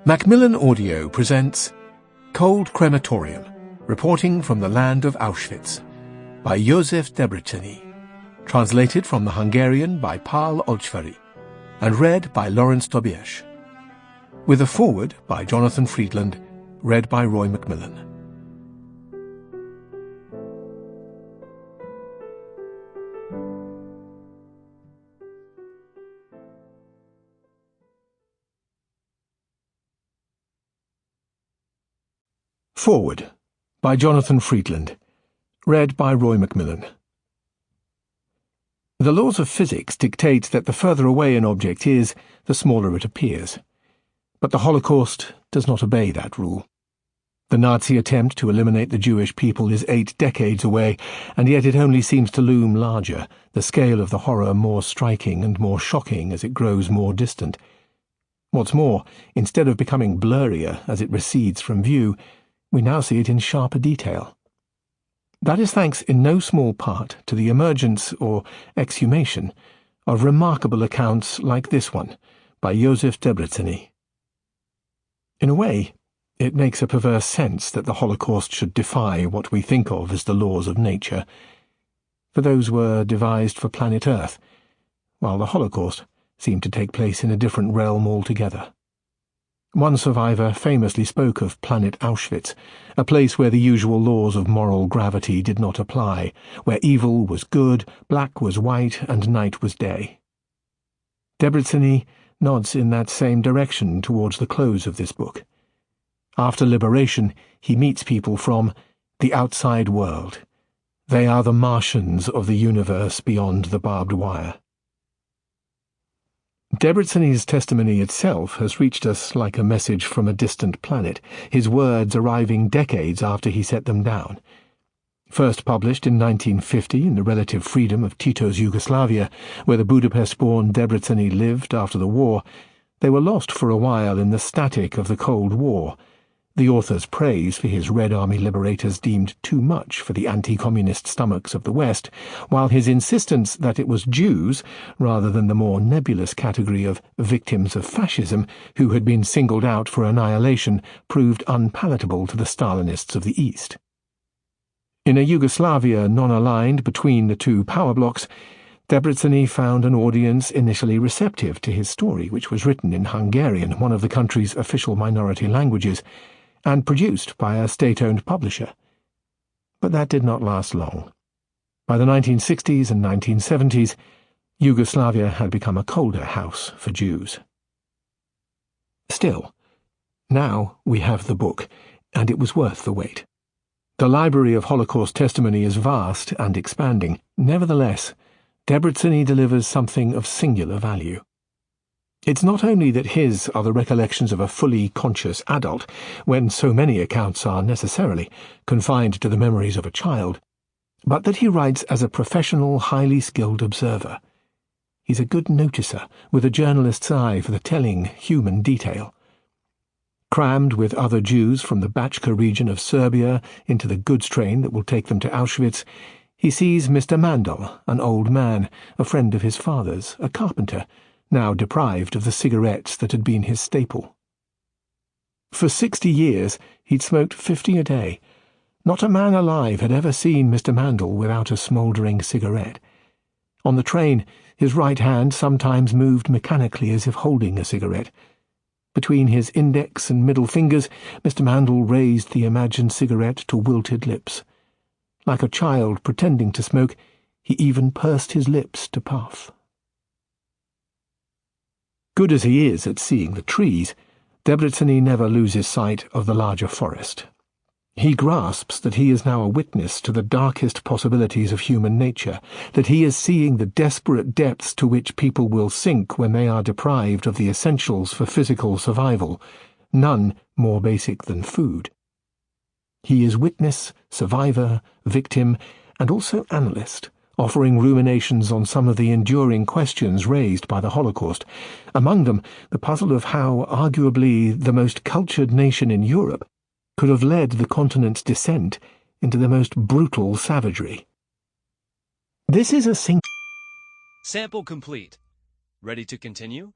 Macmillan Audio presents Cold Crematorium, reporting from the land of Auschwitz, by József Debreczeni, translated from the Hungarian by Pál Olcsvary, and read by Laurence Dobiesz, with a foreword by Jonathan Freedland, read by Roy Macmillan. Foreword by Jonathan Freedland, read by Roy Macmillan. The laws of physics dictate that the further away an object is, the smaller it appears. But the Holocaust does not obey that rule. The Nazi attempt to eliminate the Jewish people is 8 decades away, and yet it only seems to loom larger, the scale of the horror more striking and more shocking as it grows more distant. What's more, instead of becoming blurrier as it recedes from view, we now see it in sharper detail. That is thanks in no small part to the emergence, or exhumation, of remarkable accounts like this one, by József Debreczeni. In a way, it makes a perverse sense that the Holocaust should defy what we think of as the laws of nature, for those were devised for planet Earth, while the Holocaust seemed to take place in a different realm altogether. One survivor famously spoke of planet Auschwitz, a place where the usual laws of moral gravity did not apply, where evil was good, black was white, and night was day. Debreczeni nods in that same direction towards the close of this book. After liberation, he meets people from the outside world. They are the Martians of the universe beyond the barbed wire. Debreczeni's testimony itself has reached us like a message from a distant planet, his words arriving decades after he set them down. First published in 1950 in the relative freedom of Tito's Yugoslavia, where the Budapest-born Debreczeni lived after the war, they were lost for a while in the static of the Cold War. The author's praise for his Red Army liberators deemed too much for the anti-communist stomachs of the West, while his insistence that it was Jews, rather than the more nebulous category of victims of fascism, who had been singled out for annihilation, proved unpalatable to the Stalinists of the East. In a Yugoslavia non-aligned between the two power blocks, Debreczeni found an audience initially receptive to his story, which was written in Hungarian, one of the country's official minority languages, and produced by a state-owned publisher. But that did not last long. By the 1960s and 1970s, Yugoslavia had become a colder house for Jews. Still, now we have the book, and it was worth the wait. The library of Holocaust testimony is vast and expanding. Nevertheless, Debreczeni delivers something of singular value. It's not only that his are the recollections of a fully conscious adult, when so many accounts are necessarily confined to the memories of a child, but that he writes as a professional, highly skilled observer. He's a good noticer, with a journalist's eye for the telling human detail. Crammed with other Jews from the Bachka region of Serbia into the goods train that will take them to Auschwitz, he sees Mr. Mandel, an old man, a friend of his father's, a carpenter, now deprived of the cigarettes that had been his staple. For 60 years he'd smoked 50 a day. Not a man alive had ever seen Mr. Mandel without a smouldering cigarette. On the train, his right hand sometimes moved mechanically as if holding a cigarette. Between his index and middle fingers, Mr. Mandel raised the imagined cigarette to wilted lips. Like a child pretending to smoke, he even pursed his lips to puff. Good as he is at seeing the trees, Debreczeni never loses sight of the larger forest. He grasps that he is now a witness to the darkest possibilities of human nature, that he is seeing the desperate depths to which people will sink when they are deprived of the essentials for physical survival, none more basic than food. He is witness, survivor, victim, and also analyst, offering ruminations on some of the enduring questions raised by the Holocaust, among them the puzzle of how, arguably, the most cultured nation in Europe could have led the continent's descent into the most brutal savagery. This is a Sample complete. Ready to continue?